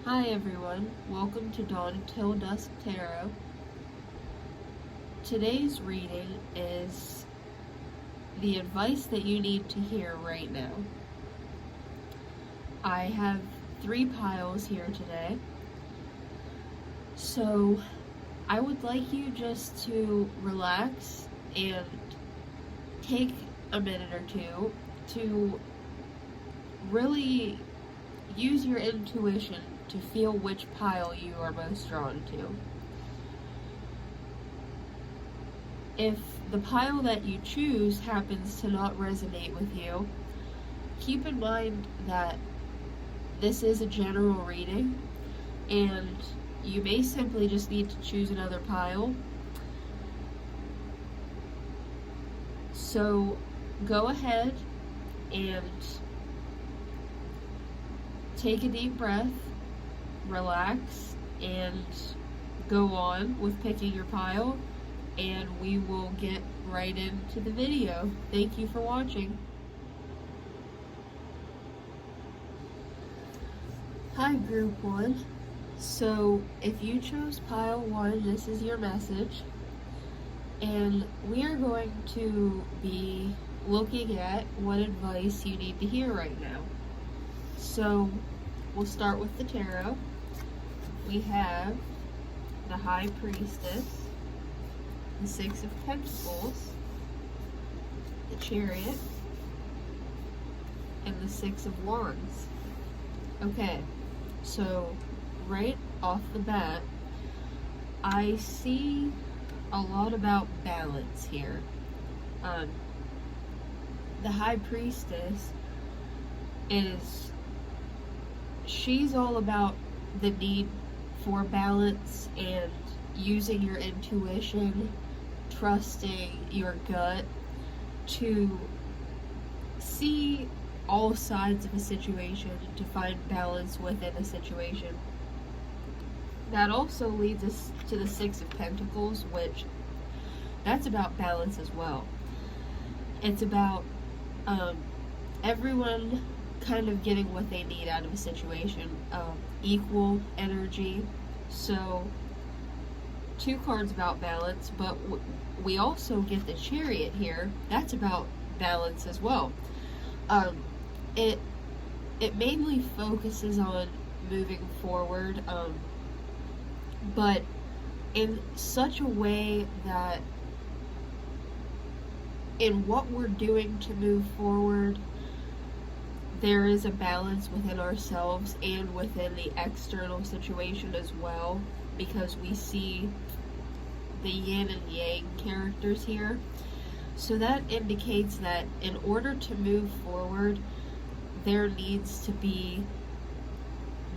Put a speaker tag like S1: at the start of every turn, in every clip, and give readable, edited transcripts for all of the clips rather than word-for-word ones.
S1: Hi everyone, welcome to Dawn Till Dusk Tarot. Today's reading is the advice that you need to hear right now. I have 3 piles here today, so I would like you just to relax and take a minute or two to really use your intuition to feel which pile you are most drawn to. If the pile that you choose happens to not resonate with you, keep in mind that this is a general reading and you may simply just need to choose another pile. So go ahead and take a deep breath, relax, and go on with picking your pile, and we will get right into the video. Thank you for watching. Hi Group 1. So if you chose pile 1, this is your message, and we are going to be looking at what advice you need to hear right now. So we'll start with the tarot. We have the High Priestess, the Six of Pentacles, the Chariot, and the Six of Wands. Okay, so right off the bat, I see a lot about balance here. The High Priestess she's all about the need for balance and using your intuition, trusting your gut to see all sides of a situation, to find balance within a situation. That also leads us to the Six of Pentacles, which that's about balance as well. It's about everyone kind of getting what they need out of a situation, equal energy. So 2 cards about balance, but we also get the Chariot here. That's about balance as well. It mainly focuses on moving forward, but in such a way that in what we're doing to move forward, there is a balance within ourselves and within the external situation as well, because we see the yin and yang characters here. So that indicates that in order to move forward, there needs to be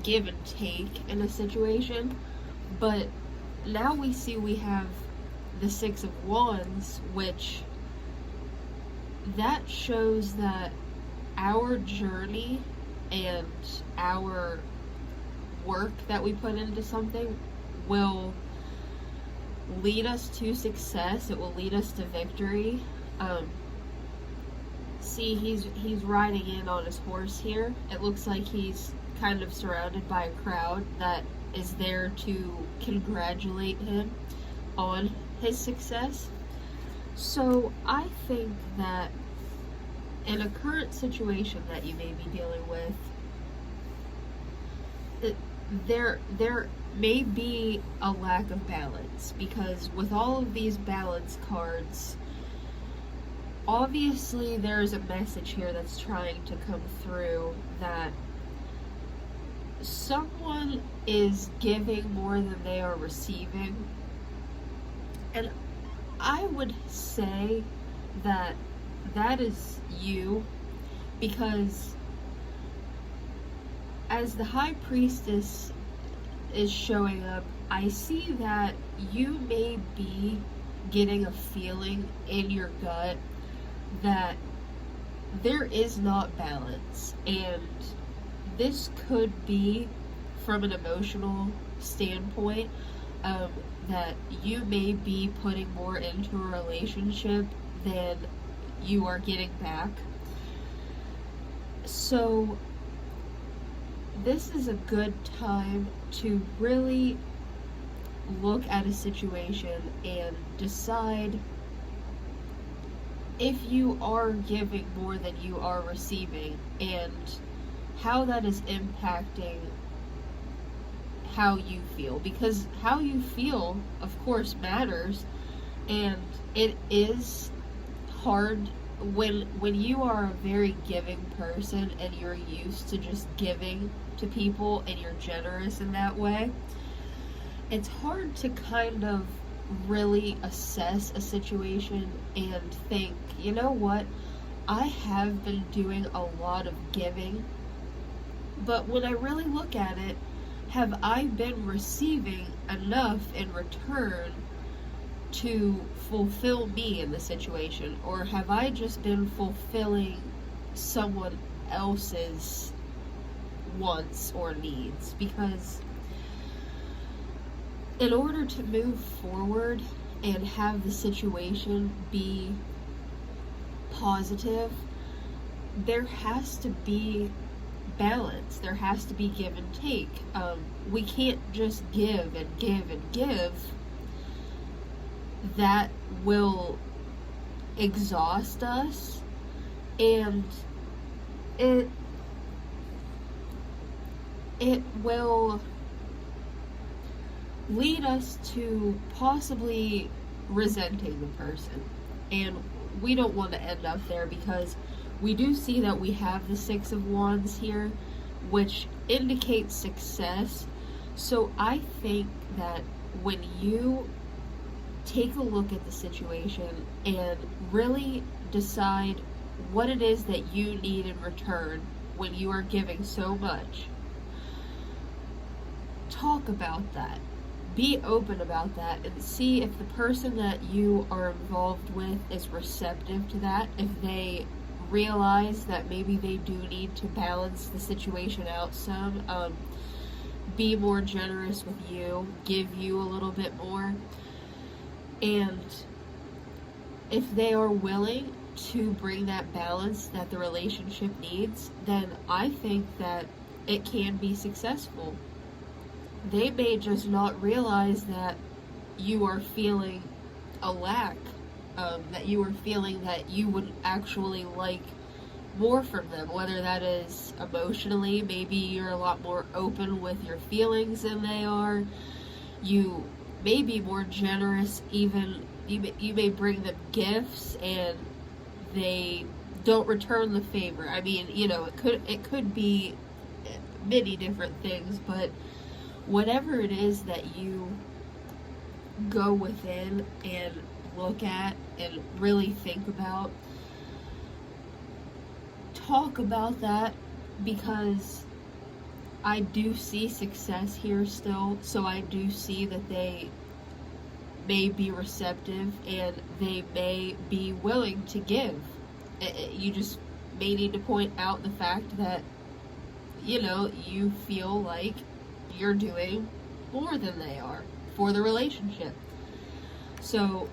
S1: give and take in a situation. But now we see we have the Six of Wands, which that shows that our journey and our work that we put into something will lead us to success. It will lead us to victory. See, he's riding in on his horse here. It looks like he's kind of surrounded by a crowd that is there to congratulate him on his success. So I think that in a current situation that you may be dealing with, there may be a lack of balance, because with all of these balance cards, obviously there's a message here that's trying to come through that someone is giving more than they are receiving. And I would say that that is you, because as the High Priestess is showing up, I see that you may be getting a feeling in your gut that there is not balance, and this could be from an emotional standpoint, that you may be putting more into a relationship than you are getting back. So this is a good time to really look at a situation and decide if you are giving more than you are receiving, and how that is impacting how you feel. Because how you feel, of course, matters, and it is hard when you are a very giving person and you're used to just giving to people and you're generous in that way. It's hard to kind of really assess a situation and think, you know what, I have been doing a lot of giving, but when I really look at it, have I been receiving enough in return to fulfill me in the situation? Or have I just been fulfilling someone else's wants or needs? Because in order to move forward and have the situation be positive, there has to be balance. There has to be give and take. We can't just give and give and give. That will exhaust us, and it will lead us to possibly resenting the person. And we don't want to end up there, because we do see that we have the Six of Wands here, which indicates success. So I think that when you take a look at the situation and really decide what it is that you need in return when you are giving so much, talk about that. Be open about that and see if the person that you are involved with is receptive to that, if they realize that maybe they do need to balance the situation out some, be more generous with you, give you a little bit more. And if they are willing to bring that balance that the relationship needs, then I think that it can be successful. They may just not realize that you are feeling a lack, that you are feeling that you would actually like more from them, whether that is emotionally. Maybe you're a lot more open with your feelings than they are. You may be more generous, even you may bring them gifts and they don't return the favor. I mean, it could be many different things, but whatever it is that you go within and look at and really think about, talk about that, because I do see success here still. So I do see that they may be receptive and they may be willing to give. You just may need to point out the fact that, you feel like you're doing more than they are for the relationship. So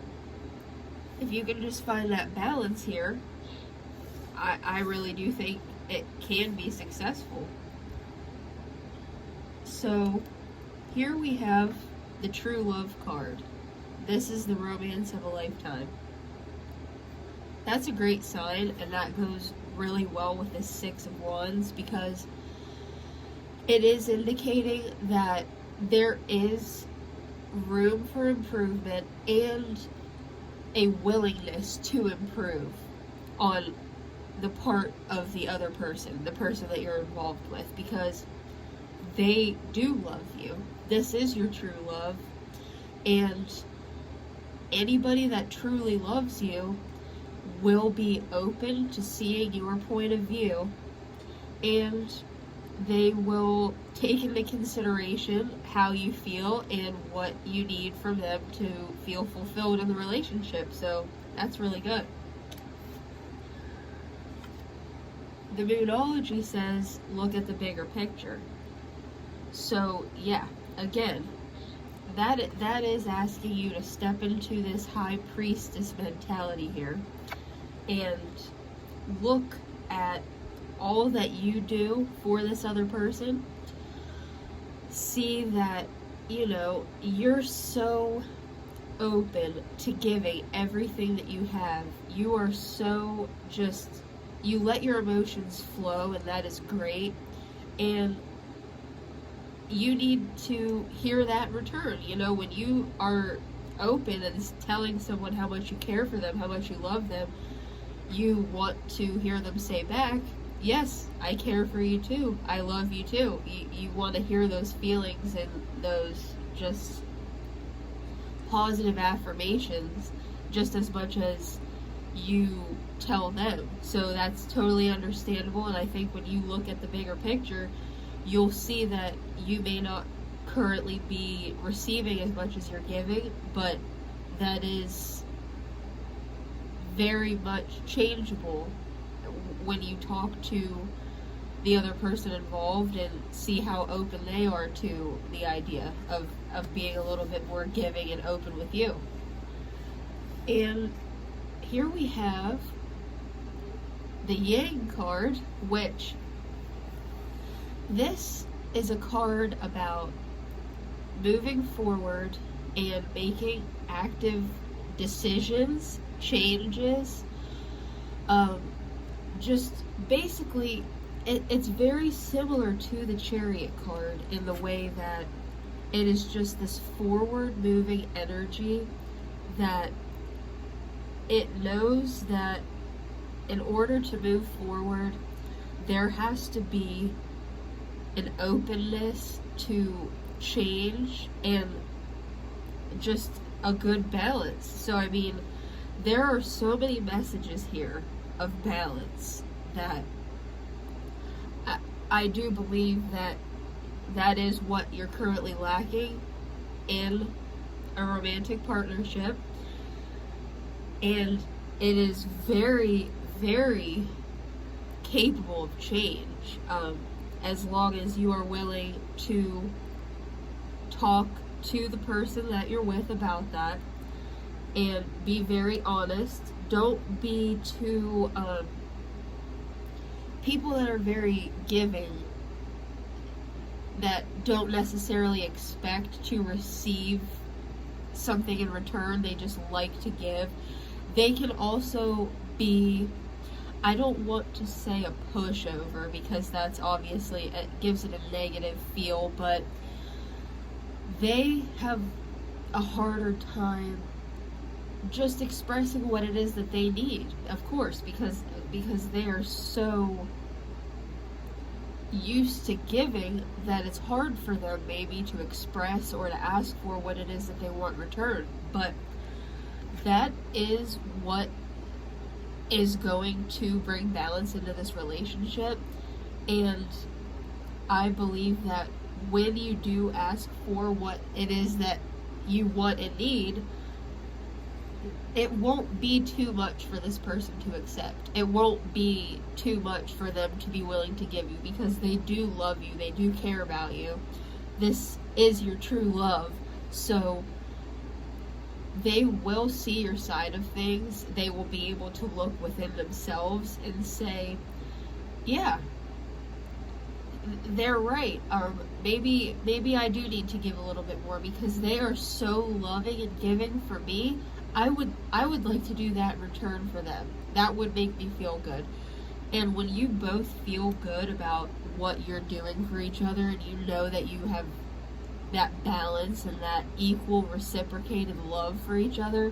S1: if you can just find that balance here, I really do think it can be successful. So here we have the True Love card. This is the romance of a lifetime. That's a great sign, and that goes really well with this Six of Wands, because it is indicating that there is room for improvement and a willingness to improve on the part of the other person, the person that you're involved with, because they do love you. This is your true love, and anybody that truly loves you will be open to seeing your point of view, and they will take into consideration how you feel and what you need from them to feel fulfilled in the relationship. So that's really good. The Moonology says, look at the bigger picture. So yeah, again, that is asking you to step into this high priestess mentality here and look at all that you do for this other person, see that, you're so open to giving everything that you have. You are so you let your emotions flow, and that is great. And you need to hear that return. When you are open and telling someone how much you care for them, how much you love them, you want to hear them say back, yes, I care for you too. I love you too. You want to hear those feelings and those just positive affirmations just as much as you tell them. So that's totally understandable. And I think when you look at the bigger picture, you'll see that you may not currently be receiving as much as you're giving, but that is very much changeable when you talk to the other person involved and see how open they are to the idea of being a little bit more giving and open with you. And here we have the Yang card, which this is a card about moving forward and making active decisions, changes. Just basically, it's very similar to the Chariot card in the way that it is just this forward moving energy that it knows that in order to move forward, there has to be an openness to change and just a good balance. So, I mean, there are so many messages here of balance that I do believe that that is what you're currently lacking in a romantic partnership. And it is very, very capable of change, as long as you are willing to talk to the person that you're with about that and be very honest. Don't be too people that are very giving, that don't necessarily expect to receive something in return, they just like to give. They can also be, I don't want to say a pushover because that's obviously, it gives it a negative feel, but they have a harder time just expressing what it is that they need, of course, because they are so used to giving that it's hard for them maybe to express or to ask for what it is that they want in return. But that is what is going to bring balance into this relationship. And I believe that when you do ask for what it is that you want and need, it won't be too much for this person to accept. It won't be too much for them to be willing to give you, because they do love you, they do care about you. This is your true love. So they will see your side of things. They will be able to look within themselves and say, yeah, they're right. Maybe I do need to give a little bit more, because they are so loving and giving for me. I would like to do that in return for them. That would make me feel good. And when you both feel good about what you're doing for each other, and you know that you have that balance and that equal reciprocated love for each other,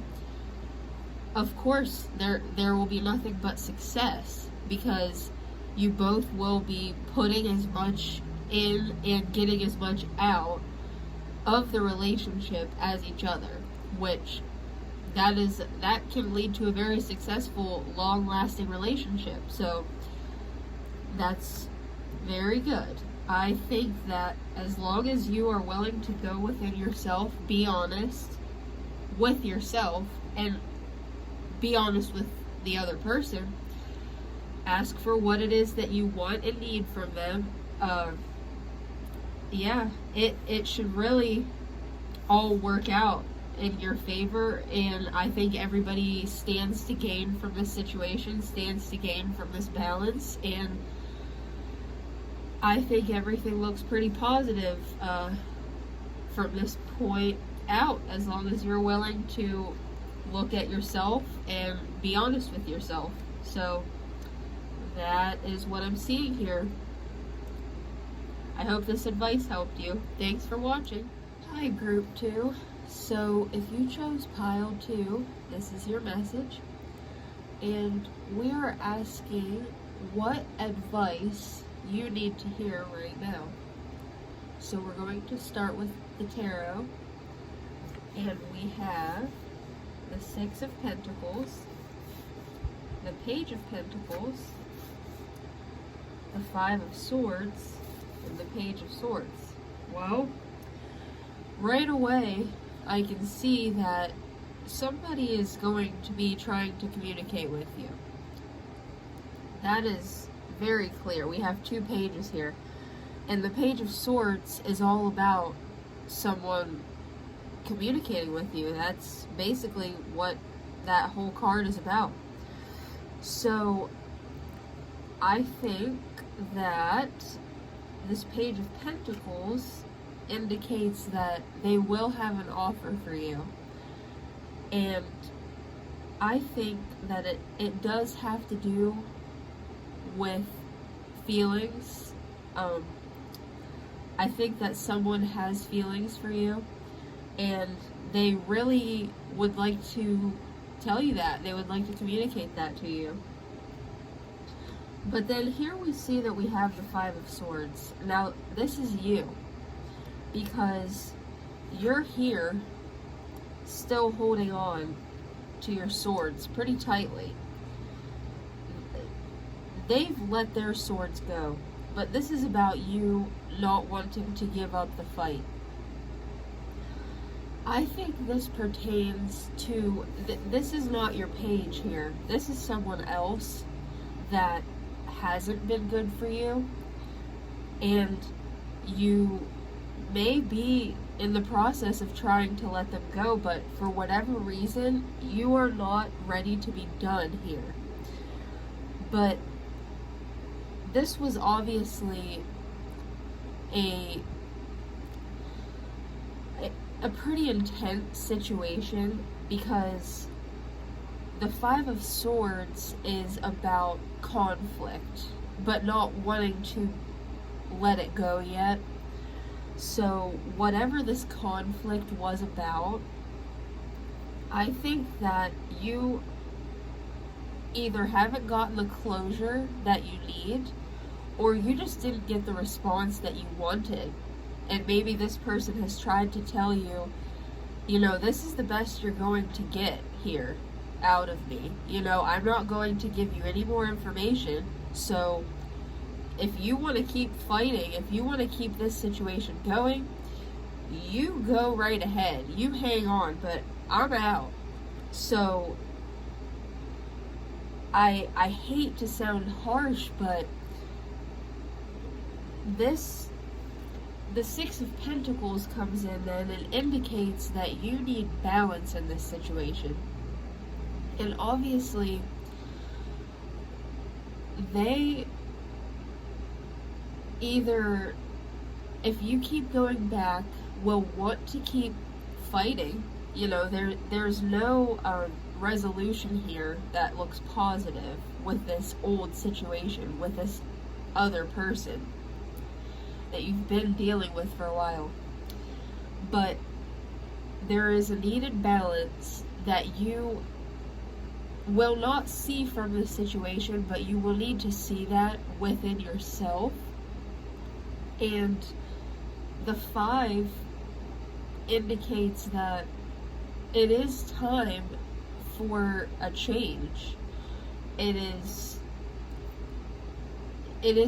S1: of course there will be nothing but success, because you both will be putting as much in and getting as much out of the relationship as each other, which that can lead to a very successful, long-lasting relationship. So that's very good. I think that as long as you are willing to go within yourself, be honest with yourself, and be honest with the other person, ask for what it is that you want and need from them, it should really all work out in your favor. And I think everybody stands to gain from this situation, stands to gain from this balance. And I think everything looks pretty positive from this point out, as long as you're willing to look at yourself and be honest with yourself. So that is what I'm seeing here. I hope this advice helped you. Thanks for watching. Hi, Group 2. So if you chose Pile 2, this is your message. And we are asking what advice you need to hear right now. So we're going to start with the tarot. And we have the Six of Pentacles, the Page of Pentacles, the Five of Swords, and the Page of Swords. Well, right away, I can see that somebody is going to be trying to communicate with you. That is very clear. We have two pages here. And the Page of Swords is all about someone communicating with you. That's basically what that whole card is about. So I think that this Page of Pentacles indicates that they will have an offer for you. And I think that it does have to do with feelings. I think that someone has feelings for you, and they really would like to tell you that. They would like to communicate that to you. But then here we see that we have the Five of Swords. Now, this is you, because you're here still holding on to your swords pretty tightly. They've let their swords go, but this is about you not wanting to give up the fight. I think this pertains to, this is not your page here. This is someone else that hasn't been good for you, and you may be in the process of trying to let them go, but for whatever reason, you are not ready to be done here. But this was obviously a pretty intense situation, because the Five of Swords is about conflict, but not wanting to let it go yet. So whatever this conflict was about, I think that you either haven't gotten the closure that you need, or you just didn't get the response that you wanted. And maybe this person has tried to tell you, you know, this is the best you're going to get here out of me. You know, I'm not going to give you any more information. So if you want to keep fighting, if you want to keep this situation going, you go right ahead. You hang on, but I'm out. So I hate to sound harsh, but the Six of Pentacles comes in and it indicates that you need balance in this situation. And obviously, they either, if you keep going back, will want to keep fighting. You know, there's no resolution here that looks positive with this old situation, with this other person that you've been dealing with for a while. But there is a needed balance that you will not see from this situation, but you will need to see that within yourself. And the Five indicates that it is time for a change. It is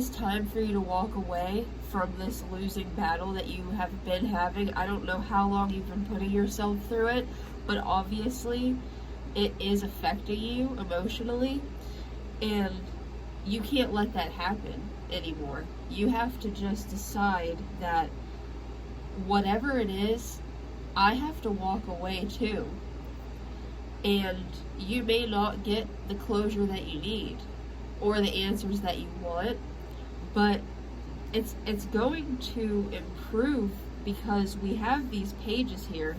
S1: time for you to walk away from this losing battle that you have been having. I don't know how long you've been putting yourself through it, but obviously it is affecting you emotionally, and you can't let that happen anymore. You have to just decide that whatever it is, I have to walk away too. And you may not get the closure that you need or the answers that you want, but it's going to improve because we have these pages here.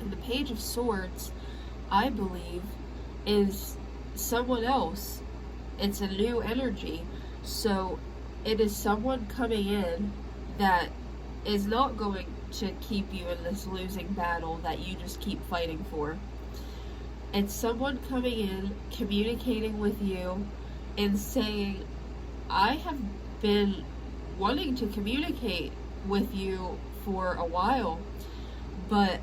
S1: And the Page of Swords, I believe, is someone else. It's a new energy. So it is someone coming in that is not going to keep you in this losing battle that you just keep fighting for. It's someone coming in, communicating with you, and saying, I have been wanting to communicate with you for a while, but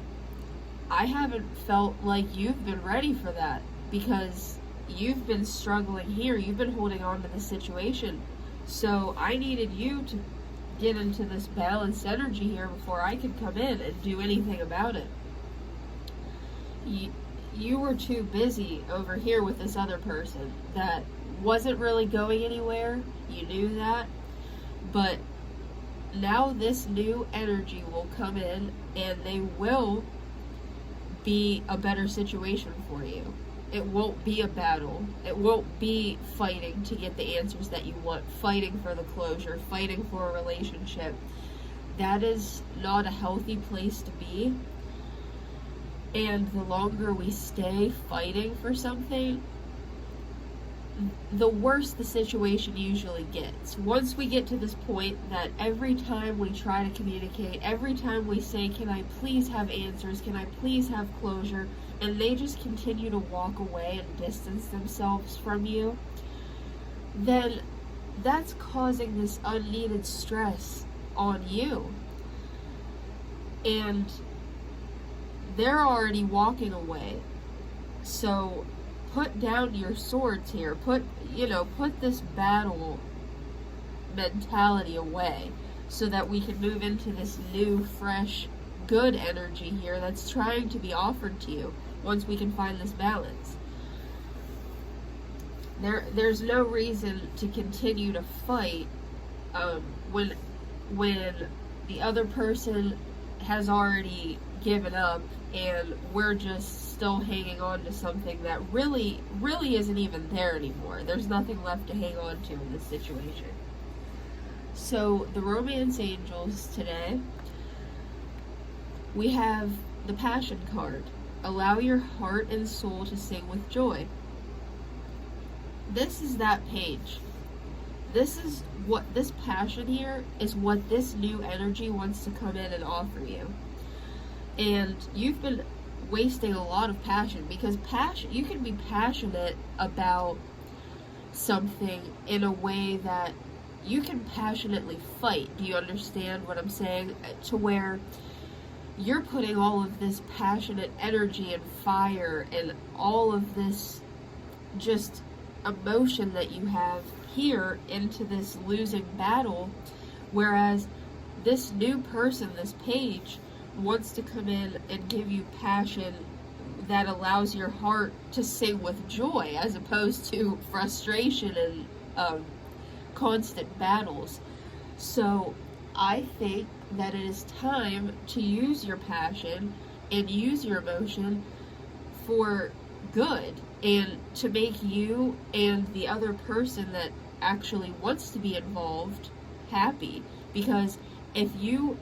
S1: I haven't felt like you've been ready for that because you've been struggling here. You've been holding on to the situation. So I needed you to get into this balanced energy here before I could come in and do anything about it. You were too busy over here with this other person that wasn't really going anywhere. You knew that. But now this new energy will come in and they will be a better situation for you. It won't be a battle. It won't be fighting to get the answers that you want, fighting for the closure, fighting for a relationship. That is not a healthy place to be. And the longer we stay fighting for something, the worse the situation usually gets. Once we get to this point that every time we try to communicate, every time we say, can I please have answers, can I please have closure, and they just continue to walk away and distance themselves from you, then that's causing this unneeded stress on you. And they're already walking away. So put down your swords here. Put this battle mentality away so that we can move into this new, fresh, good energy here that's trying to be offered to you once we can find this balance. There's no reason to continue to fight when the other person has already given up and we're just still hanging on to something that really isn't even there anymore. There's nothing left to hang on to in this situation. So the Romance Angels today, we have the Passion card. Allow your heart and soul to sing with joy. This is that page. This is what this passion here is, what this new energy wants to come in and offer you. And you've been wasting a lot of passion, because you can be passionate about something in a way that you can passionately fight. Do you understand what I'm saying? To where you're putting all of this passionate energy and fire and all of this just emotion that you have here into this losing battle, whereas this new person, this page, wants to come in and give you passion that allows your heart to sing with joy as opposed to frustration and constant battles. So I think that it is time to use your passion and use your emotion for good and to make you and the other person that actually wants to be involved happy. Because if you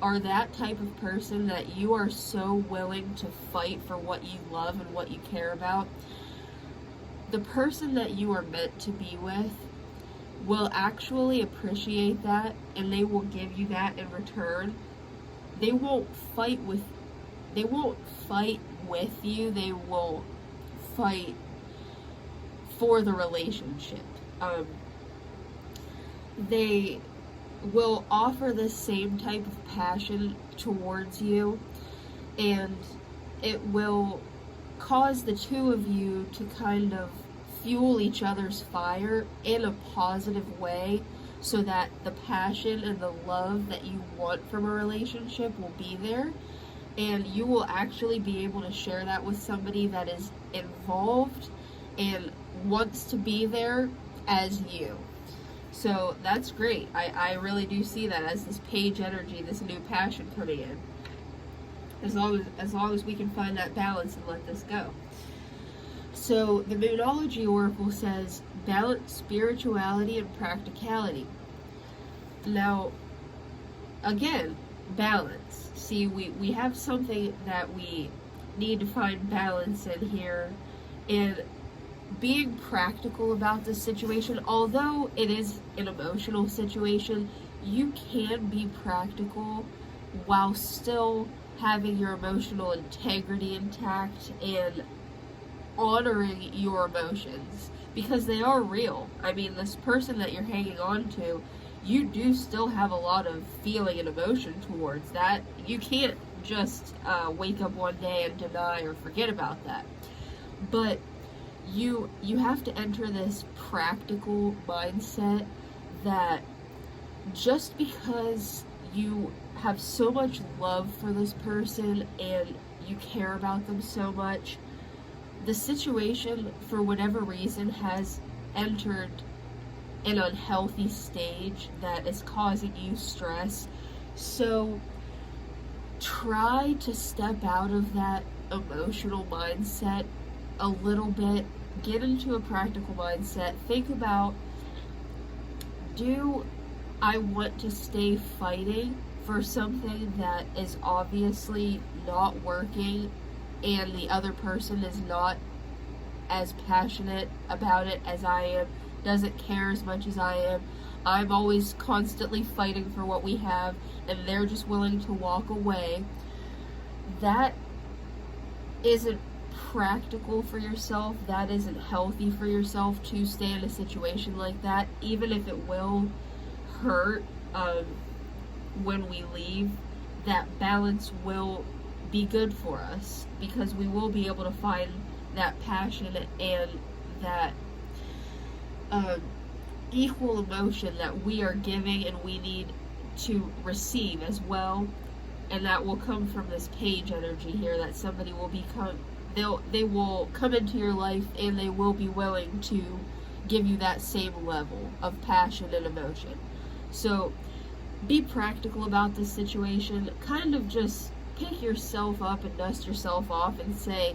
S1: are that type of person that you are so willing to fight for what you love and what you care about, the person that you are meant to be with will actually appreciate that, and they will give you that in return. They won't fight with you, they will fight for the relationship. They will offer the same type of passion towards you, and it will cause the two of you to kind of fuel each other's fire in a positive way, so that the passion and the love that you want from a relationship will be there, and you will actually be able to share that with somebody that is involved and wants to be there as you. So that's great. I really do see that as this page energy, this new passion coming in. As long as we can find that balance and let this go. So the Moonology Oracle says, balance spirituality and practicality. Now, again, balance. See, we have something that we need to find balance in here, and being practical about this situation. Although it is an emotional situation, you can be practical while still having your emotional integrity intact and honoring your emotions, because they are real. I mean, this person that you're hanging on to, you do still have a lot of feeling and emotion towards that. You can't just wake up one day and deny or forget about that. But you have to enter this practical mindset that just because you have so much love for this person and you care about them so much, the situation, for whatever reason, has entered an unhealthy stage that is causing you stress. So try to step out of that emotional mindset a little bit. Get into a practical mindset. Think about, do I want to stay fighting for something that is obviously not working and the other person is not as passionate about it as I am, doesn't care as much as I am? I'm always constantly fighting for what we have and they're just willing to walk away. That isn't practical for yourself. That isn't healthy for yourself to stay in a situation like that, even if it will hurt when we leave. That balance will be good for us because we will be able to find that passion and that equal emotion that we are giving and we need to receive as well. And that will come from this page energy here, that somebody will become, they will come into your life and they will be willing to give you that same level of passion and emotion. So be practical about this situation. Kind of just pick yourself up and dust yourself off and say,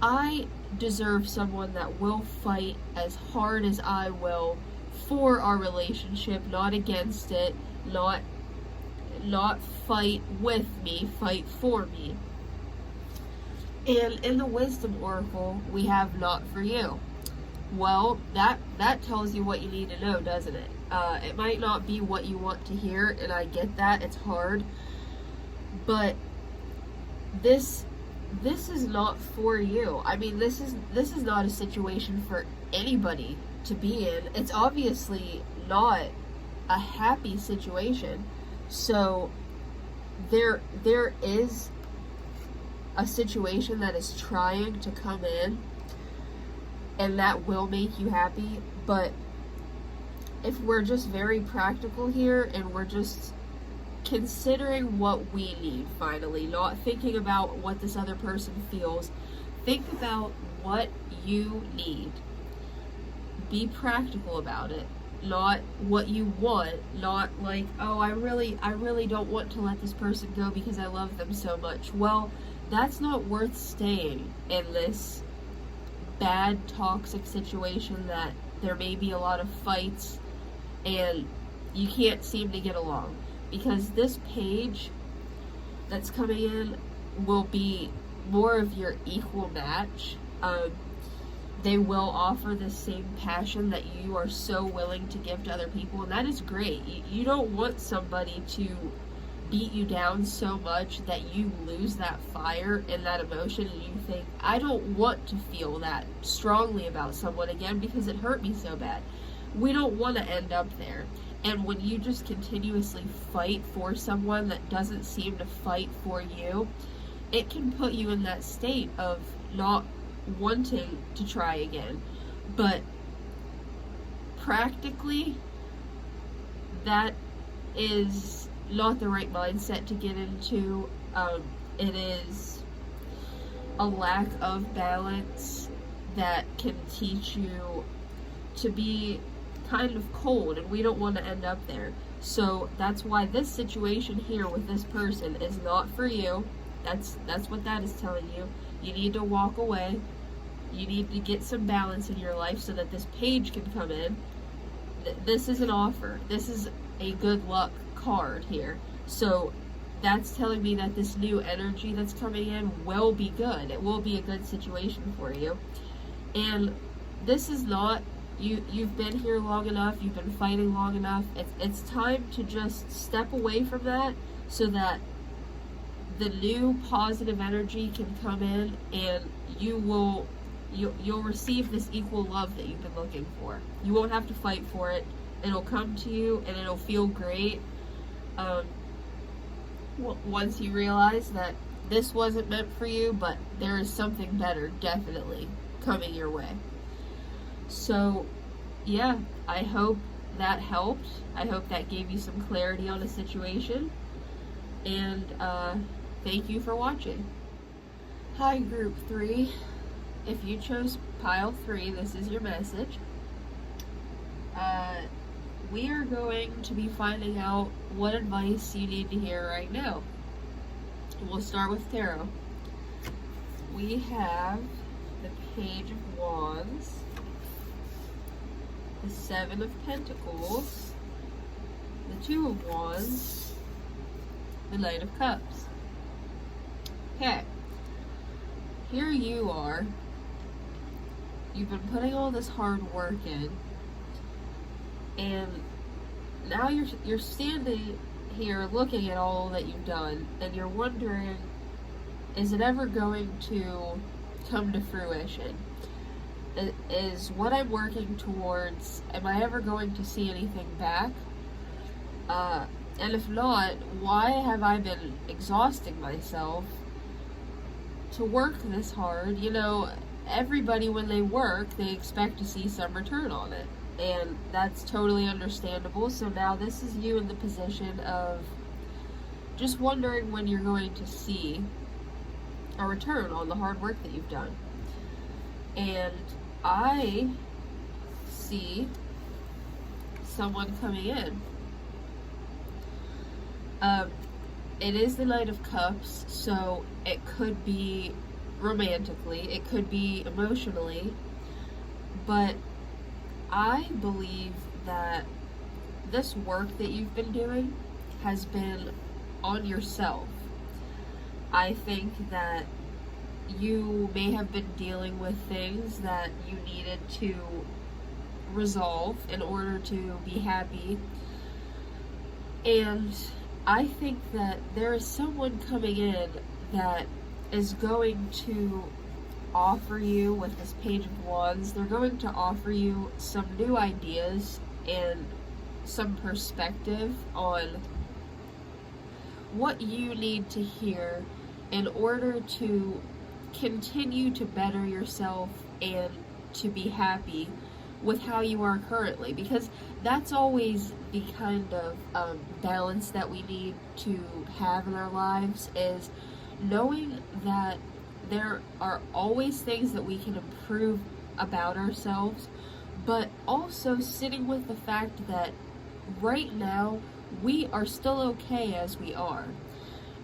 S1: I deserve someone that will fight as hard as I will for our relationship, not against it, not fight with me, fight for me. And in the Wisdom Oracle, we have not for you. Well, that tells you what you need to know, doesn't it? It might not be what you want to hear, and I get that, it's hard. But this is not for you. I mean, this is not a situation for anybody to be in. It's obviously not a happy situation. So there is a situation that is trying to come in and that will make you happy. But if we're just very practical here and we're just considering what we need, finally, not thinking about what this other person feels, think about what you need. Be practical about it, not what you want, not like, oh, I really don't want to let this person go because I love them so much. Well, that's not worth staying in this bad, toxic situation that there may be a lot of fights and you can't seem to get along. Because this page that's coming in will be more of your equal match. They will offer the same passion that you are so willing to give to other people, and that is great. You don't want somebody to beat you down so much that you lose that fire and that emotion and you think, I don't want to feel that strongly about someone again because it hurt me so bad. We don't want to end up there. And when you just continuously fight for someone that doesn't seem to fight for you, it can put you in that state of not wanting to try again. But practically, that is not the right mindset to get into. It is a lack of balance that can teach you to be kind of cold, and we don't want to end up there. So that's why this situation here with this person is not for you. That's what that is telling you. You need to walk away. You need to get some balance in your life so that this page can come in. this is an offer. This is a good luck card here. So that's telling me that this new energy that's coming in will be good. It will be a good situation for you. And this is not, you've been here long enough, you've been fighting long enough. It's time to just step away from that so that the new positive energy can come in, and you'll receive this equal love that you've been looking for. You won't have to fight for it. It'll come to you and it'll feel great. Once you realize that this wasn't meant for you, but there is something better definitely coming your way. So yeah, I hope that helped. I hope that gave you some clarity on the situation. And thank you for watching. Hi, Group 3. If you chose Pile 3, this is your message. We are going to be finding out what advice you need to hear right now. We'll start with Tarot. We have the Page of Wands, the Seven of Pentacles, the Two of Wands, the Knight of Cups. Okay, here you are. You've been putting all this hard work in, and now you're standing here looking at all that you've done, and you're wondering, is it ever going to come to fruition? Is what I'm working towards, am I ever going to see anything back? And if not, why have I been exhausting myself to work this hard? You know, everybody, when they work, they expect to see some return on it. And that's totally understandable. So now this is you in the position of just wondering when you're going to see a return on the hard work that you've done. And I see someone coming in. It is the Knight of Cups, so it could be romantically, it could be emotionally, but I believe that this work that you've been doing has been on yourself. I think that you may have been dealing with things that you needed to resolve in order to be happy, and I think that there is someone coming in that is going to offer you, with this Page of Wands, they're going to offer you some new ideas and some perspective on what you need to hear in order to continue to better yourself and to be happy with how you are currently, because that's always the kind of balance that we need to have in our lives, is knowing that there are always things that we can improve about ourselves, but also sitting with the fact that right now we are still okay as we are,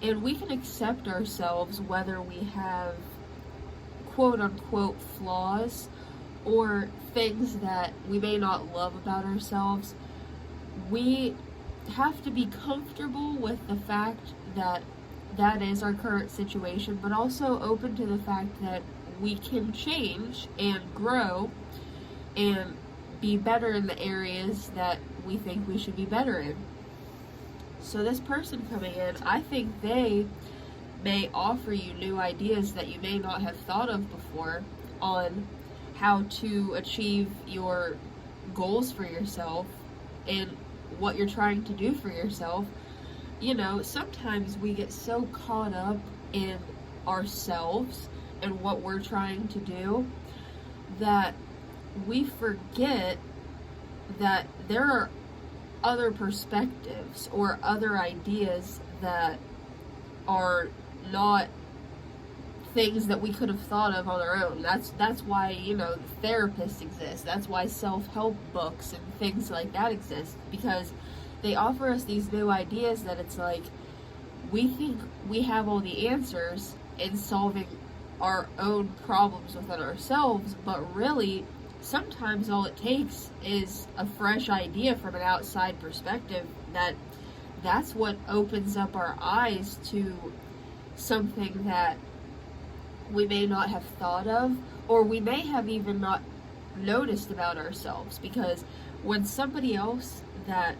S1: and we can accept ourselves whether we have quote-unquote flaws or things that we may not love about ourselves. We have to be comfortable with the fact that that is our current situation, but also open to the fact that we can change and grow and be better in the areas that we think we should be better in. So this person coming in, I think they may offer you new ideas that you may not have thought of before on how to achieve your goals for yourself and what you're trying to do for yourself. You know, sometimes we get so caught up in ourselves and what we're trying to do that we forget that there are other perspectives or other ideas that are not things that we could have thought of on our own. That's why, you know, therapists exist. That's why self-help books and things like that exist, because they offer us these new ideas that it's like we think we have all the answers in solving our own problems within ourselves, but really sometimes all it takes is a fresh idea from an outside perspective. That's what opens up our eyes to something that we may not have thought of, or we may have even not noticed about ourselves. Because when somebody else that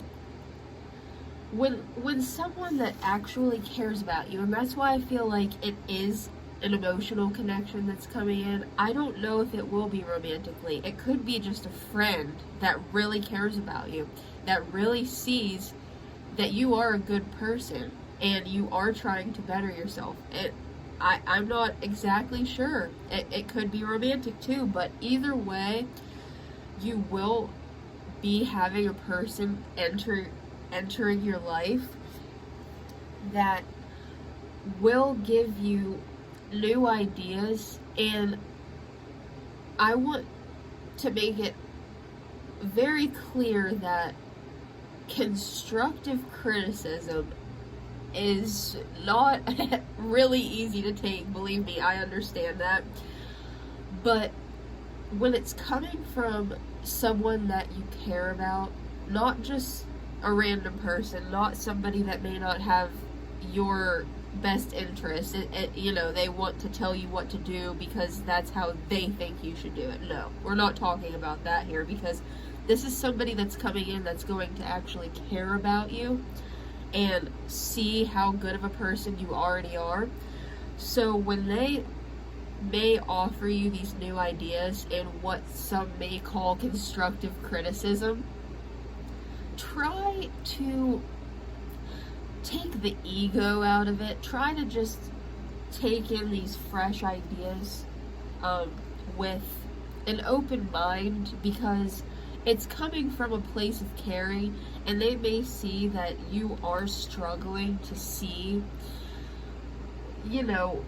S1: when someone that actually cares about you, and that's why I feel like it is an emotional connection that's coming in. I don't know if it will be romantically. It could be just a friend that really cares about you, that really sees that you are a good person and you are trying to better yourself. I'm not exactly sure. It could be romantic too, but either way, you will be having a person entering your life that will give you new ideas. And I want to make it very clear that constructive criticism is not really easy to take. Believe me, I understand that. But when it's coming from someone that you care about, not just a random person, not somebody that may not have your best interest, they want to tell you what to do because that's how they think you should do it. No, we're not talking about that here, because this is somebody that's coming in that's going to actually care about you and see how good of a person you already are. So when they may offer you these new ideas and what some may call constructive criticism, try to take the ego out of it. Try to just take in these fresh ideas with an open mind, because it's coming from a place of caring, and they may see that you are struggling to see,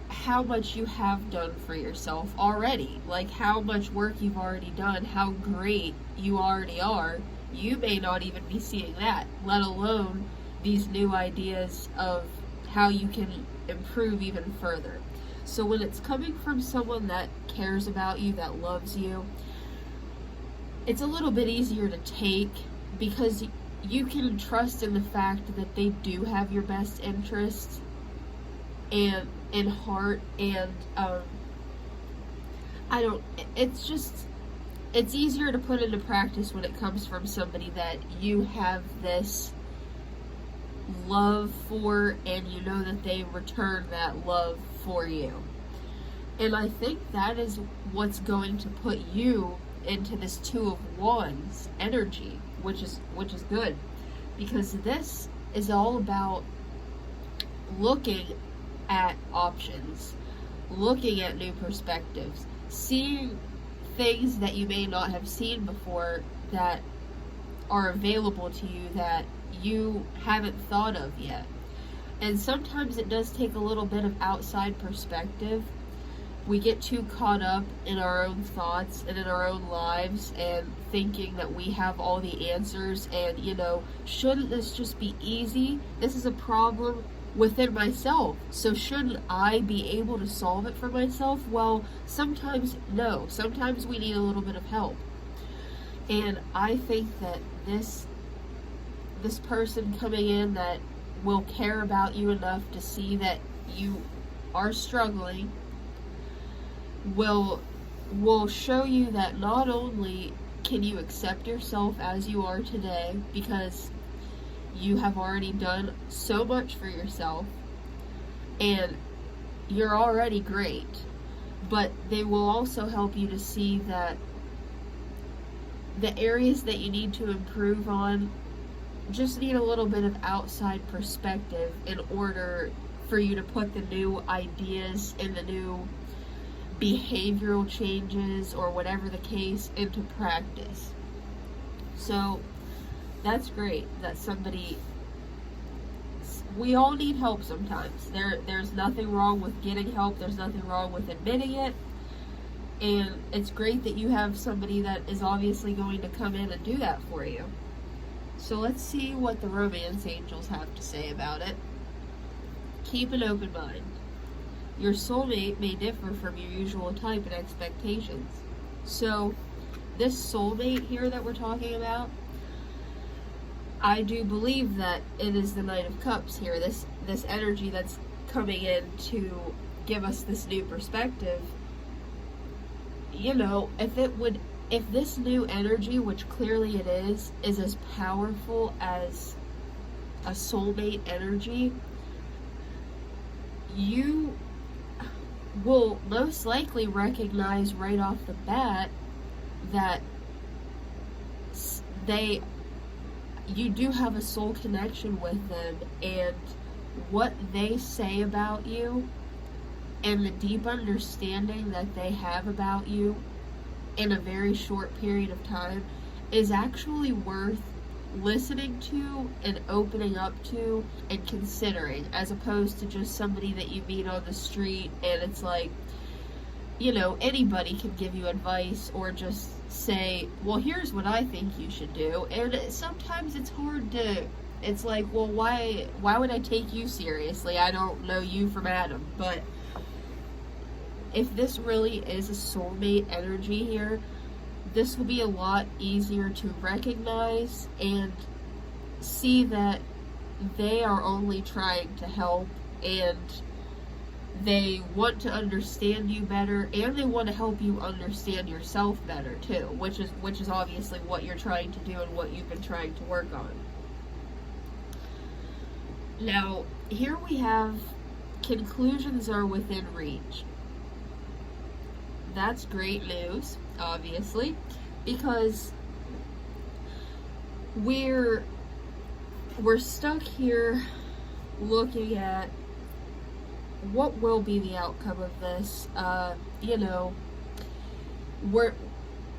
S1: how much you have done for yourself already, like how much work you've already done, how great you already are. You may not even be seeing that, let alone these new ideas of how you can improve even further. So when it's coming from someone that cares about you, that loves you, it's a little bit easier to take, because you can trust in the fact that they do have your best interests and in heart. And it's easier to put into practice when it comes from somebody that you have this love for, and you know that they return that love for you. And I think that is what's going to put you into this Two of Wands energy, which is good, because this is all about looking at options, looking at new perspectives, seeing things that you may not have seen before that are available to you that you haven't thought of yet. And sometimes it does take a little bit of outside perspective. We get too caught up in our own thoughts and in our own lives and thinking that we have all the answers, and shouldn't this just be easy? This is a problem within myself, so shouldn't I be able to solve it for myself? Well, sometimes no. Sometimes we need a little bit of help. And I think that this person coming in that will care about you enough to see that you are struggling will show you that not only can you accept yourself as you are today, because you have already done so much for yourself and you're already great, but they will also help you to see that the areas that you need to improve on just need a little bit of outside perspective in order for you to put the new ideas and the new behavioral changes, or whatever the case, into practice. So that's great that we all need help sometimes. There's nothing wrong with getting help. There's nothing wrong with admitting it. And it's great that you have somebody that is obviously going to come in and do that for you. So let's see what the romance angels have to say about it. Keep an open mind. Your soulmate may differ from your usual type and expectations. So this soulmate here that we're talking about, I do believe that it is the Knight of Cups here, this energy that's coming in to give us this new perspective. You know, if this new energy, which clearly it is as powerful as a soulmate energy, you will most likely recognize right off the bat that you do have a soul connection with them, and what they say about you and the deep understanding that they have about you in a very short period of time is actually worth listening to and opening up to and considering, as opposed to just somebody that you meet on the street and it's like, you know, anybody can give you advice or just say, well, here's what I think you should do. And sometimes it's hard to, it's like, well, why would I take you seriously? I don't know you from Adam. But if this really is a soulmate energy here, this will be a lot easier to recognize and see that they are only trying to help, and they want to understand you better, and they want to help you understand yourself better too, which is obviously what you're trying to do and what you've been trying to work on. Now, here we have conclusions are within reach. That's great news, obviously, because we're stuck here looking at what will be the outcome of this. You know,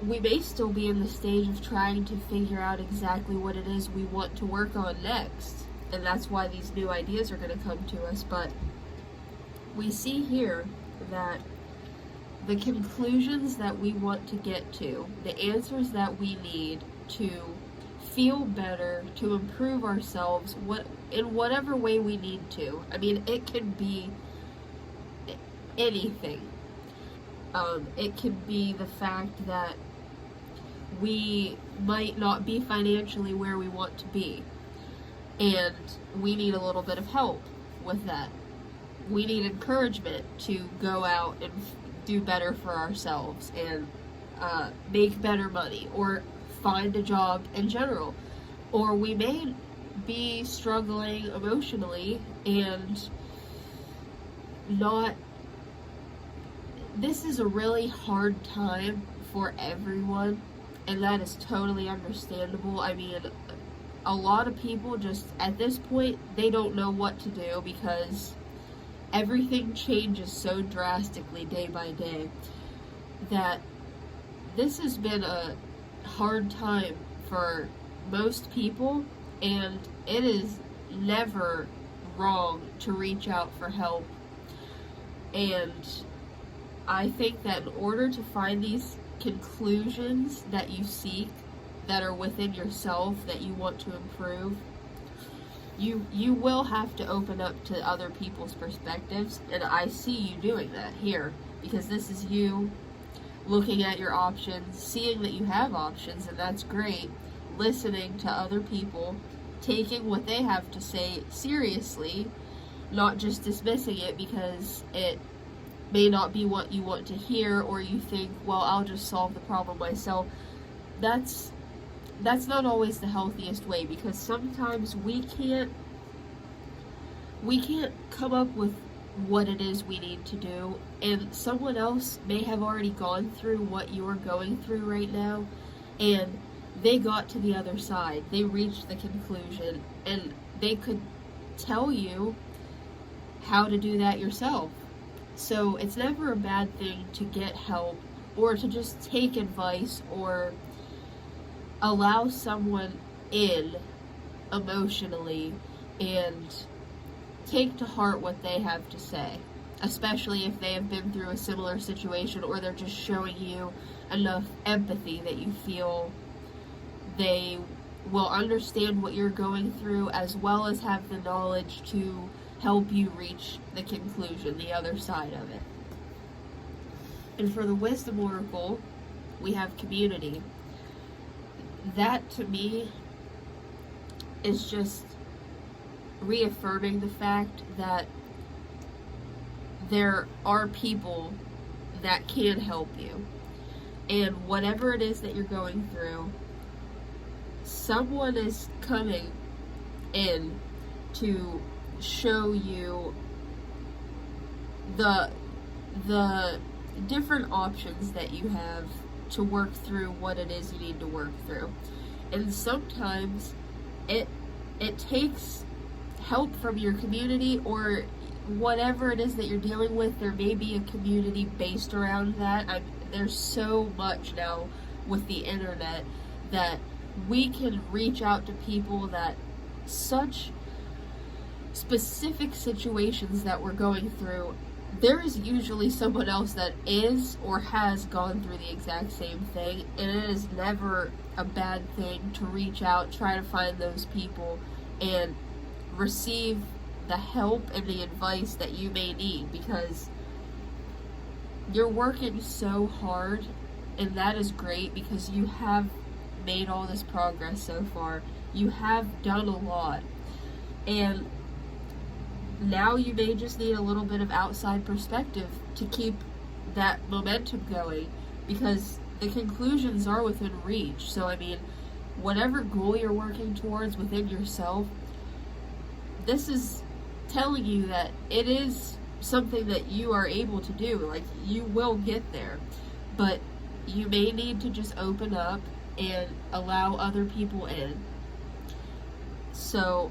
S1: we may still be in the stage of trying to figure out exactly what it is we want to work on next, and that's why these new ideas are going to come to us. But we see here that the conclusions that we want to get to, the answers that we need to feel better, to improve ourselves, in whatever way we need to. I mean, it can be anything. It can be the fact that we might not be financially where we want to be, and we need a little bit of help with that. We need encouragement to go out and do better for ourselves and make better money, or find a job in general. Or we may be struggling emotionally and not. This is a really hard time for everyone, and that is totally understandable. I mean, a lot of people just, at this point, they don't know what to do because everything changes so drastically day by day that this has been a hard time for most people, and it is never wrong to reach out for help. And I think that in order to find these conclusions that you seek, that are within yourself, that you want to improve, you will have to open up to other people's perspectives, and I see you doing that here, because this is you looking at your options, seeing that you have options, and that's great, listening to other people, taking what they have to say seriously, not just dismissing it because it may not be what you want to hear, or you think, well, I'll just solve the problem myself. That's not always the healthiest way, because sometimes we can't come up with what it is we need to do, and someone else may have already gone through what you're going through right now, and they got to the other side. They reached the conclusion, and they could tell you how to do that yourself. So it's never a bad thing to get help, or to just take advice, or allow someone in emotionally and take to heart what they have to say, especially if they have been through a similar situation, or they're just showing you enough empathy that you feel they will understand what you're going through, as well as have the knowledge to help you reach the conclusion, the other side of it. And for the Wisdom Oracle, we have community. That to me is just reaffirming the fact that there are people that can help you. And whatever it is that you're going through, someone is coming in to show you the different options that you have to work through what it is you need to work through. And sometimes it takes help from your community, or whatever it is that you're dealing with. There may be a community based around that. There's so much now with the internet that we can reach out to people that such specific situations that we're going through, there is usually someone else that is or has gone through the exact same thing, and it is never a bad thing to reach out, try to find those people, and receive the help and the advice that you may need, because you're working so hard, and that is great because you have made all this progress so far. You have done a lot, and now you may just need a little bit of outside perspective to keep that momentum going, because the conclusions are within reach. So I mean, whatever goal you're working towards within yourself, this is telling you that it is something that you are able to do. Like, you will get there, but you may need to just open up and allow other people in. So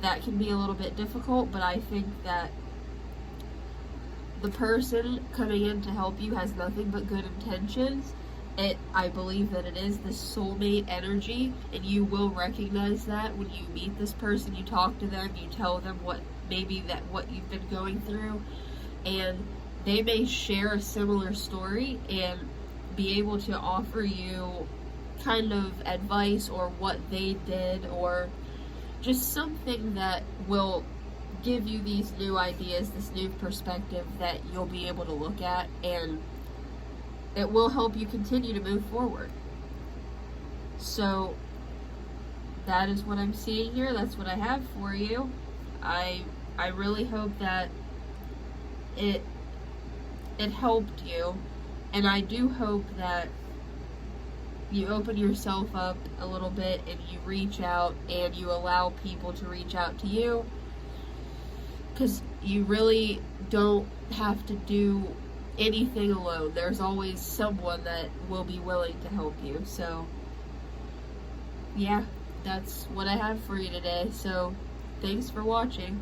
S1: that can be a little bit difficult, but I think that the person coming in to help you has nothing but good intentions. I believe that it is the soulmate energy, and you will recognize that when you meet this person. You talk to them, you tell them what you've been going through, and they may share a similar story and be able to offer you kind of advice or what they did, or just something that will give you these new ideas, this new perspective that you'll be able to look at, and it will help you continue to move forward. So that is what I'm seeing here. That's what I have for you. I really hope that it helped you, and I do hope that you open yourself up a little bit and you reach out and you allow people to reach out to you, because you really don't have to do anything alone. There's always someone that will be willing to help you. So yeah, that's what I have for you today. So thanks for watching.